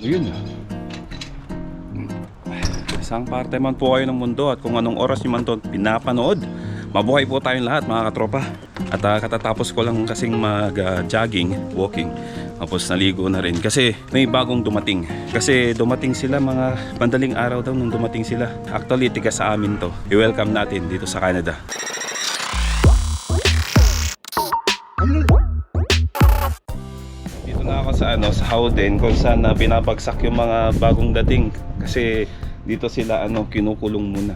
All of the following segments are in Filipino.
Yun na. Isang parte man po kayo ng mundo at kung anong oras nyo man ito pinapanood, mabuhay po tayong lahat mga katropa. At katatapos ko lang kasing mag-jogging, walking. Tapos naligo na rin kasi may bagong dumating. Kasi dumating sila mga pandaling araw daw nung dumating sila. Actually, tiga sa amin to. I-welcome natin dito sa Canada. Dito na ako sa sa Howden kung saan binabagsak yung mga bagong dating. Kasi dito sila kinukulong muna.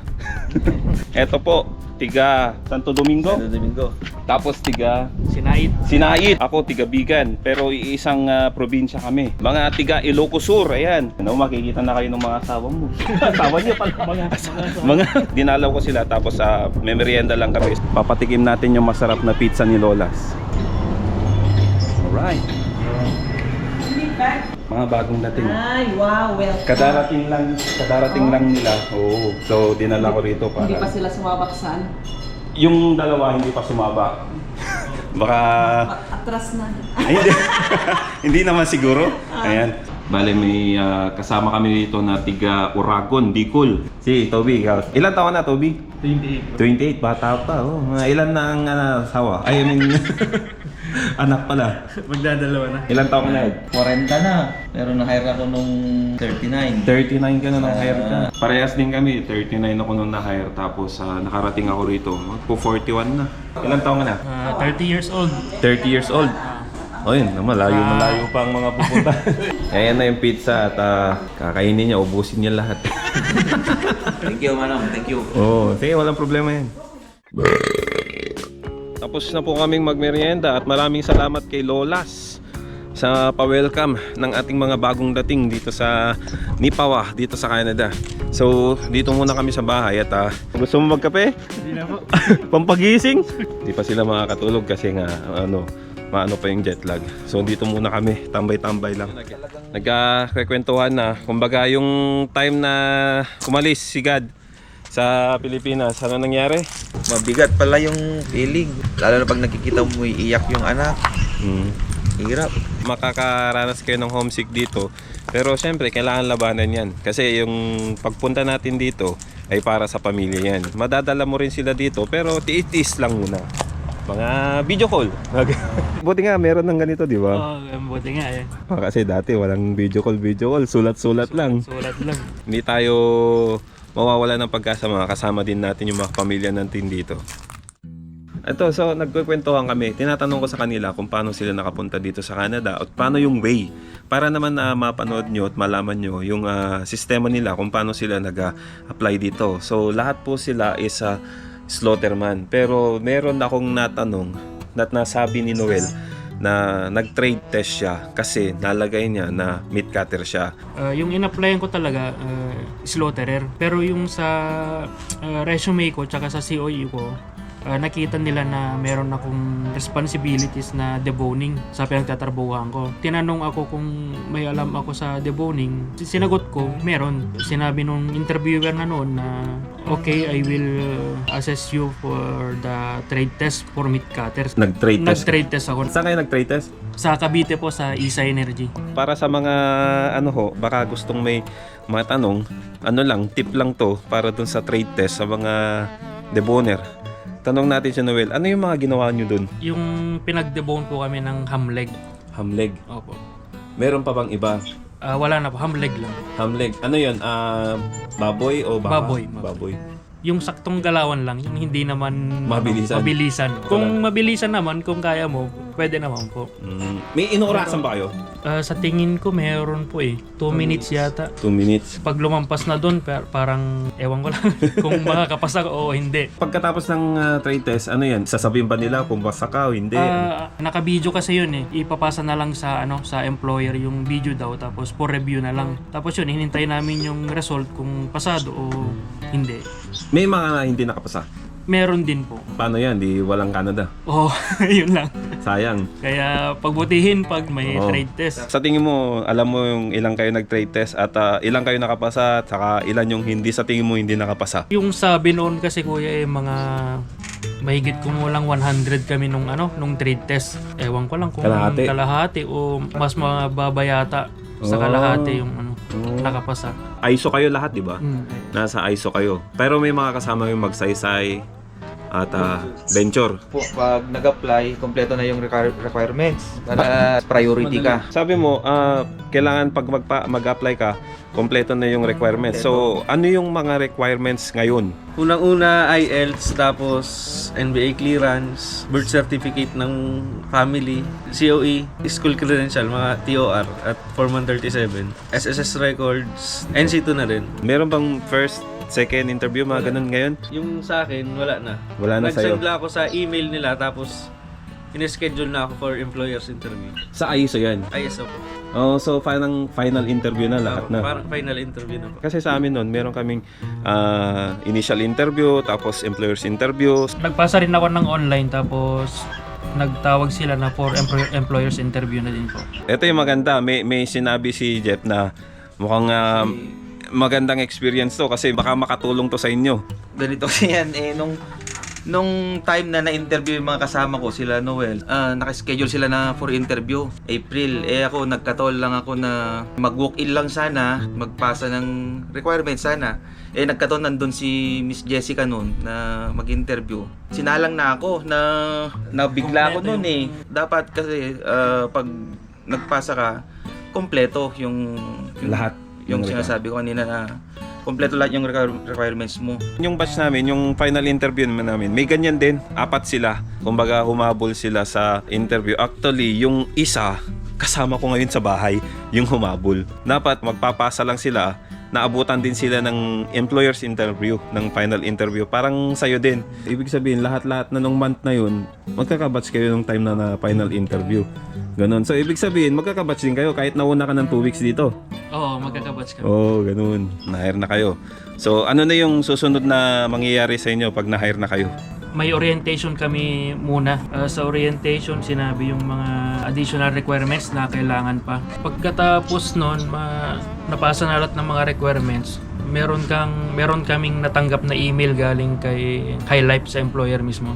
Eto po, tiga Santo Domingo. Santo Domingo. Tapos tiga Sinait. Ako tiga Bigan, pero iisang probinsya kami. Mga tiga Ilocos Sur, ayan. Makikita na kayo ng mga asawa mo. Asawa niyo pala. Mga dinalaw ko sila tapos may merienda lang kami. Papatikim natin yung masarap na pizza ni Lolas. Alright. Mga bagong dating. Ay, wow, welcome. Kadarating lang nila. Oo. So dinala ko rito para Hindi pa sila sumabaksan. yung dalawa hindi pa sumaba. Baka Atras na. ay, hindi naman siguro. Ayan. Bale may kasama kami dito na tiga Uragon, Bicol. Si Toby, ikaw. Ilan taon na Toby? 28. 28, bata pa. Oh. Ilan na ang asawa? Ay, I mean, anak pala. Magdadalawa na. Ilan taon ka na? 40 na. Pero na-hire ako nung 39. 39 ka na na-hire ka. Parehas din kami, 39 ako nung na-hire. Tapos nakarating ako rito, po 41 na. Ilan taon ka na? 30 years old. 30 years old. O yun, malayo pa ang mga pupunta. Ayan na yung pizza at kakainin niya, ubusin niya lahat. Thank you, Manong. Thank you. Oo, sige, walang problema yan. Tapos na po kaming magmerienda at maraming salamat kay Lolas sa pa-welcome ng ating mga bagong dating dito sa Nipawah, dito sa Canada. So, dito muna kami sa bahay at gusto mo magkape? Hindi na po. Pampagising? Hindi pa sila makakatulog kasi nga maano pa yung jet lag. So dito muna kami, tambay-tambay lang. Nagkakwentuhan na. Kumbaga yung time na kumalis si God sa Pilipinas, ano nangyari? Mabigat pala yung feeling. Lalo na pag nakikita mo iiyak yung anak. Hirap. Makakaranas kayo ng homesick dito. Pero syempre, kailangan labanan yan. Kasi yung pagpunta natin dito ay para sa pamilya yan. Madadala mo rin sila dito, pero tiis-tiis lang muna. Mga video call. Buti nga meron ng ganito, di ba? Buti nga eh. Kasi dati walang video call, sulat-sulat lang. Sulat lang. Hindi tayo mawawala ng pag-asa, mga kasama din natin yung mga pamilya natin dito. Ito, so nagkukwentuhan kami. Tinatanong ko sa kanila kung paano sila nakapunta dito sa Canada at paano yung way. Para naman mapanood nyo at malaman nyo yung sistema nila kung paano sila nag-apply dito. So lahat po sila is slaughterman. Pero meron akong natanong at nasabi ni Noel na nag-trade test siya kasi nalagay niya na meat cutter siya. Yung in-applyan ko talaga, slaughterer. Pero yung sa resume ko tsaka sa COE ko, nakita nila na meron akong responsibilities na deboning sa pinagtatrabuhan ko. Tinanong ako kung may alam ako sa deboning. Sinagot ko, meron. Sinabi nung interviewer na noon na okay, I will assess you for the trade test for meat cutters. Nag-trade test? Nag-trade test ako. Saan kayo nag-trade test? Sa Cavite po, sa Isa Energy. Para sa mga baka gustong may matanong, tip lang to para dun sa trade test sa mga deboner. Tanong natin si Noel, ano yung mga ginawa nyo dun? Yung pinag-debone po kami ng ham leg. Ham leg. Opo. Meron pa bang iba? Wala na po, ham leg lang. Ham leg. Ano yun? Baboy o baka? Baboy. Baboy. Yung saktong galawan lang, yung hindi naman Mabilisan. mabilisan. Kung mabilisan naman, kung kaya mo, pwede naman po. May inuurasan ba kayo? Sa tingin ko meron po 2 minutes yata. 2 minutes. Pag lumampas na doon, parang ewan ko lang kung makakapasa ko o hindi. Pagkatapos ng trade test, ano yan? Sasabihin ba nila kung basa ka o hindi? Naka-video kasi yun Ipapasa na lang sa sa employer yung video daw, tapos for review na lang. Tapos yun, hinintay namin yung result kung pasado o hindi. May mga hindi nakapasa. Meron din po. Paano yan? Di walang Canada. Yun lang. Sayang. Kaya pagbutihin pag may trade test. Sa tingin mo, alam mo yung ilang kayo nag-trade test at ilang kayo nakapasa at saka ilan yung hindi sa tingin mo hindi nakapasa? Yung sabi noon kasi kuya mga mahigit kumulang 100 kami nung trade test. Ewan ko lang kung kalahati o mas mababa yata. Sa Oh. kalahati yung Oh. nakapasa. ISO kayo lahat, di ba? Mm. Nasa ISO kayo. Pero may mga kasama yung magsaysay at venture. Pag nag-apply, kompleto na yung requirements para priority ka. Sabi mo, kailangan pag mag-apply ka, kompleto na yung requirements. So, ano yung mga requirements ngayon? Unang-una IELTS, tapos NBA clearance, birth certificate ng family, COE, school credential, mga TOR at Form 137, SSS records, NC2 na rin. Meron bang first, second interview, mga ganun ngayon? Yung sa akin, wala na. Wala na sa'yo. Nag-send lang ako sa email nila, tapos in-schedule na ako for employer's interview. Sa ISO yan. ISO po. Oh, so final interview na lahat na. Parang final interview na po. Kasi sa amin noon, meron kaming initial interview, tapos employer's interview. Nagpasa rin ako ng online tapos nagtawag sila na for employer's interview na din po. Ito yung maganda, may sinabi si Jeff na mukhang magandang experience to kasi baka makatulong to sa inyo. Ganito kasi yan, nung time na na-interview yung mga kasama ko, sila Noel, nakaschedule sila na for interview, April. Ako, nagkataon lang ako na mag-walk-in lang sana, magpasa ng requirements sana. Nagkataon nandun si Miss Jessica noon na mag-interview. Sinalang na ako na nabigla ako noon eh. Dapat kasi pag nagpasa ka, kompleto yung Lahat. yung sinasabi ko kanina na kompleto lahat yung requirements mo. Yung batch namin, yung final interview namin, may ganyan din. 4 sila. Kumbaga, humabol sila sa interview. Actually, yung isa, kasama ko ngayon sa bahay, yung humabol. Dapat magpapasa lang sila, naabutan din sila ng employer's interview, ng final interview. Parang sa'yo din. Ibig sabihin, lahat-lahat na nung month na yun, magkakabatch kayo nung time na final interview. Ganon. So, ibig sabihin, magkakabatch din kayo kahit nauna ka ng 2 weeks dito. Oo, magkakabatch kami. Oh, ganun. Na-hire na kayo. So, ano na yung susunod na mangyayari sa inyo pag na-hire na kayo? May orientation kami muna. Sa orientation, sinabi yung mga additional requirements na kailangan pa. Pagkatapos nun, napasa na lahat ng mga requirements, meron kaming natanggap na email galing kay High Life sa employer mismo.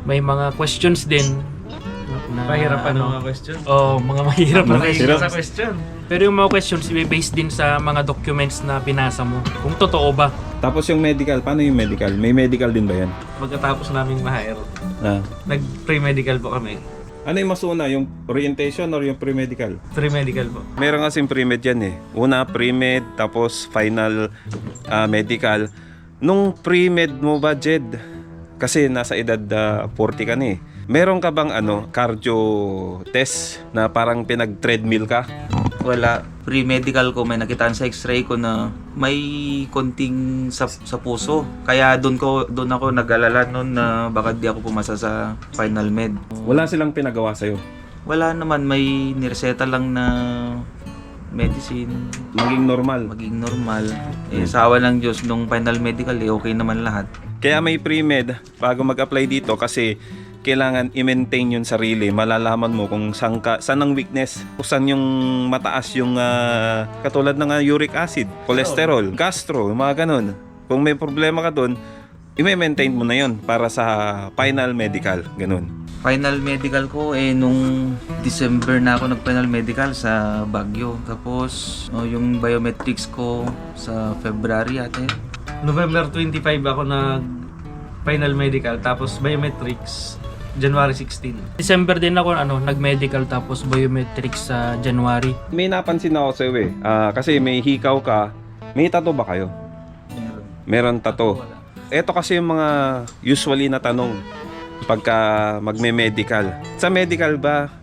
May mga questions din na Pahirapan ng mga question. mga mahirap na Mahirap. Sa question. Pero yung mga questions, i-based din sa mga documents na binasa mo. Kung totoo ba. Tapos yung medical, paano yung medical? May medical din ba yan? Pagkatapos naming ma-hire, nag-pre-medical po kami. Ano yung mas una? Yung orientation or yung pre-medical? Pre-medical po. Meron kasing pre-med yan eh. Una, pre-med, tapos final medical. Nung pre-med mo ba, Jed? Kasi nasa edad 40 ka na eh. Meron ka bang cardio test na parang pinag-treadmill ka? Wala. Pre-medical ko, may nakitaan sa x-ray ko na may konting sa puso. Kaya doon ako nag-alala noon na baka di ako pumasa sa final med. Wala silang pinagawa sa'yo. Wala naman, may nireseta lang na medicine, Maging normal. maging normal. Sa awa ng Diyos, nung final medical, okay naman lahat. Kaya may pre-med bago mag-apply dito kasi kailangan i-maintain yung sarili. Malalaman mo kung saan ang weakness, kung saan yung mataas yung katulad ng uric acid, cholesterol, gastro, mga ganun. Kung may problema ka doon, i-maintain mo na yun para sa final medical, ganun. Final medical ko, nung December na ako nag-final medical sa Baguio. Tapos, yung biometrics ko sa February ate. November 25 ako nag-final medical, tapos biometrics, January 16. December din ako nag-medical tapos biometrics sa January. May napansin ako sa'yo eh. Kasi may hikaw ka. May tattoo ba kayo? Meron tattoo. Ito kasi yung mga usually na tanong pagka magme-medical. Sa medical ba,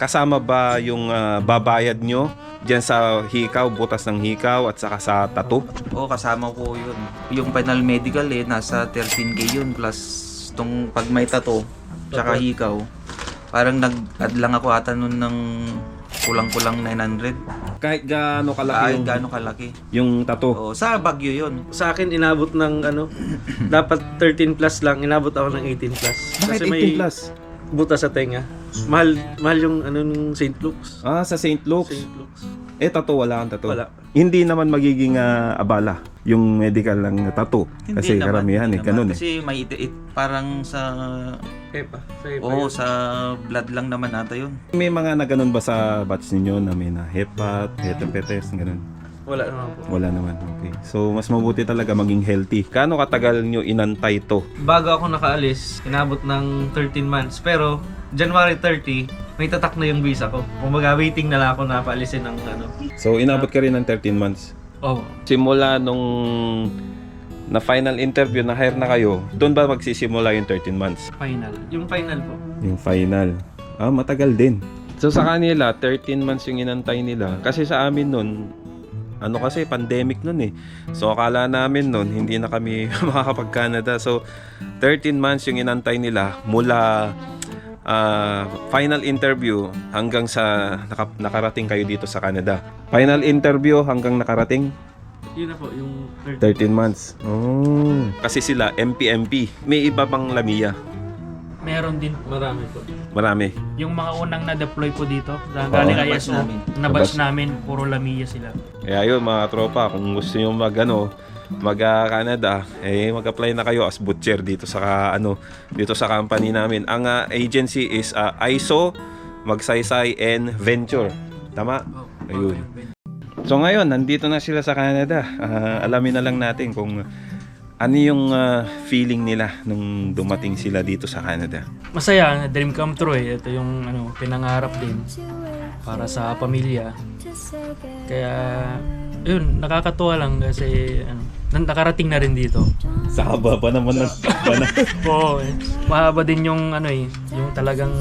kasama ba yung babayad nyo dyan sa hikaw, butas ng hikaw at saka sa tattoo? Oo, kasama ko yun. Yung final medical nasa 13K yun plus tong pag may tattoo, tsaka hikaw. Parang nag-add lang ako ata nun ng kulang-kulang 900. Kahit gaano kalaki Kahit yung, gaano kalaki. yung tattoo. Oo, sa Baguio yun. Sa akin, inabot ng dapat 13 plus lang, inabot ako ng 18 plus. Bakit Kasi 18 may plus? butas sa tenga. Mahal yung nung St. Luke's. Sa St. Luke's. St. Luke's. tattoo, wala kang tattoo. Wala. Hindi naman magiging abala yung medical lang na tattoo. Hindi Kasi naman, karamihan hindi ganun naman. Kasi may parang sa Hepa. sa blood lang naman nata yun. May mga na ganun ba sa batch ninyo na may na hepat, hepatitis, ganun? Wala naman po. Wala naman. Okay. So, mas mabuti talaga maging healthy. Gaano katagal nyo inantay to? Bago ako nakaalis, inabot ng 13 months. Pero, January 30, may tatak na yung visa ko. Kumbaga, waiting na lang ako na paalisin ng ano. So, inabot ka rin ng 13 months. Oh, Simula nung na final interview, na hire na kayo, doon ba magsisimula yung 13 months? Final. yung final po. Yung final. Matagal din. So sa kanila, 13 months yung inantay nila. Kasi sa amin nun, kasi pandemic nun eh. So akala namin nun, hindi na kami makakapag-Canada. So 13 months yung inantay nila mula final interview hanggang sa nakarating kayo dito sa Canada. Final interview hanggang nakarating Yun na po, yung 13 months. Oh. Kasi sila MP. May iba pang Lamia. Meron din po. Marami po. Marami. Yung mga unang na-deploy po dito, galing na-batch ISO, namin. na-batch namin, puro Lamia sila. Kaya yun mga tropa, kung gusto nyo mag-Canada, mag-apply na kayo as butcher dito sa dito sa company namin. Ang agency is ISO, Magsaysay and Venture. Tama? Ayun. So ngayon, nandito na sila sa Canada. Alamin na lang natin kung ano yung feeling nila nung dumating sila dito sa Canada. Masaya, dream come true eh. Ito yung pinangarap din para sa pamilya. Kaya, yun, nakakatuwa lang kasi nakarating na rin dito. Sa haba pa naman ng Oo, mahaba din yung yung talagang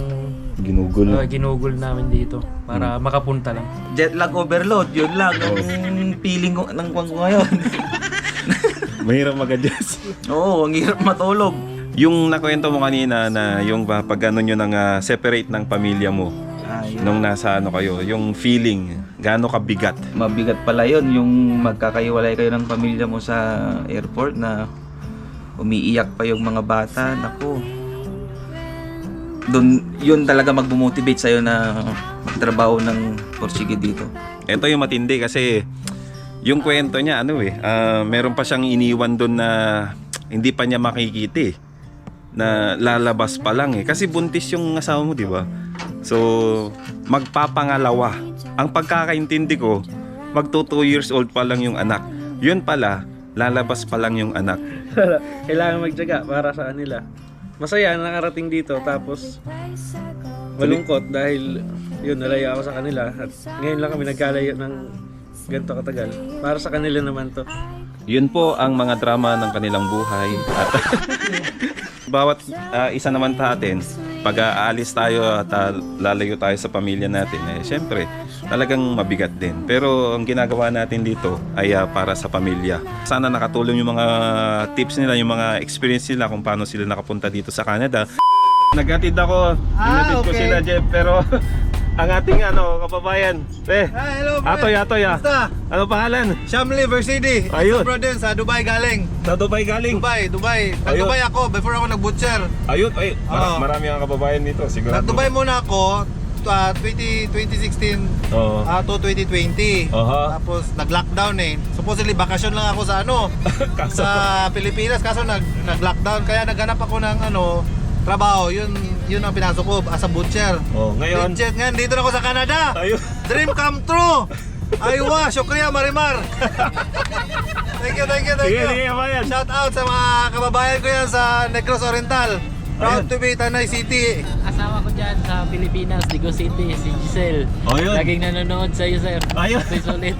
ginugol. ginugol namin dito para makapunta lang. Jet lag overload, yun lang ang feeling ko ng kwang ko ngayon. Mahirap mag-adjust. Oo, ang hirap matulog. Yung nakwento mo kanina na yung pag nyo nang separate ng pamilya mo nung nasa kayo, yung feeling, gaano kabigat? Mabigat pala yun, yung magkakaiwalay kayo ng pamilya mo sa airport na umiiyak pa yung mga bata. Naku, doon yun talaga magbumotivate sa'yo na magtrabaho ng porsige dito. Ito yung matindi kasi yung kwento niya meron pa siyang iniwan doon na hindi pa niya makikita eh, na lalabas pa lang eh. Kasi buntis yung asawa mo, di ba? So, magpapangalawa. Ang pagkakaintindi ko, magto 2 years old pa lang yung anak. Yun pala, lalabas pa lang yung anak. Kailangan magtiyaga para sa kanila. Masaya na nakarating dito, tapos malungkot dahil yun, nalayo ako sa kanila at ngayon lang kami nagkalayo ng ganito katagal. Para sa kanila naman to. Yun po ang mga drama ng kanilang buhay. At bawat isa naman natin, pag aalis tayo at lalayo tayo sa pamilya natin, syempre, talagang mabigat din. Pero ang ginagawa natin dito ay para sa pamilya. Sana nakatulong yung mga tips nila, yung mga experience nila kung paano sila nakapunta dito sa Canada. Naghatid ako, inatid ko sila Jeff, pero ang ating kababayan, hello, Atoy, Basta, ano pangalan? Shamli Versidi. Ayun. Sobra din sa Dubai galing. Sa Dubai galing. Dubai. Nag-Dubai ako before ako nag-butcher. Ayun, Oo. marami ang kababayan dito, sigurado. Nag-Dubai muna ako 2016 Oo. to 2020. Aha. Tapos nag-lockdown eh. Supposedly bakasyon lang ako sa sa Pilipinas kaso nag-lockdown kaya naghanap ako ng trabaho. Yun ang pinasok ko as a butcher. Oh, ngayon. Legit ngayon dito na ako sa Canada. Ayun. Dream come true. Aywa, syukriya Marimar. Thank you. Sige, kabayan. Shout out sa mga kababayan ko yan sa Negros Oriental. Proud to be Tanay City. Asawa ko dyan sa Pilipinas, Digo City, si Giselle. Oh, yun. Laging nanonood sa iyo, sir. Ayun. Atoy sulit.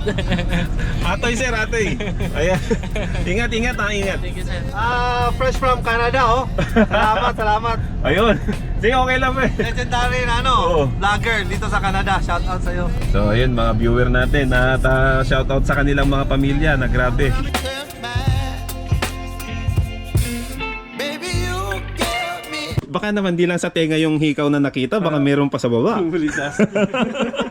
Atoy, sir, atoy. Ayan. Ingat. Thank you, sir. Fresh from Canada, Salamat. Ayun. Sige, okay lang Legendary na Oo. vlogger dito sa Canada. Shout out sa iyo. So, ayun mga viewer natin at shoutout sa kanilang mga pamilya na grabe. Baka naman di lang sa tenga yung hikaw na nakita, baka meron pa sa baba.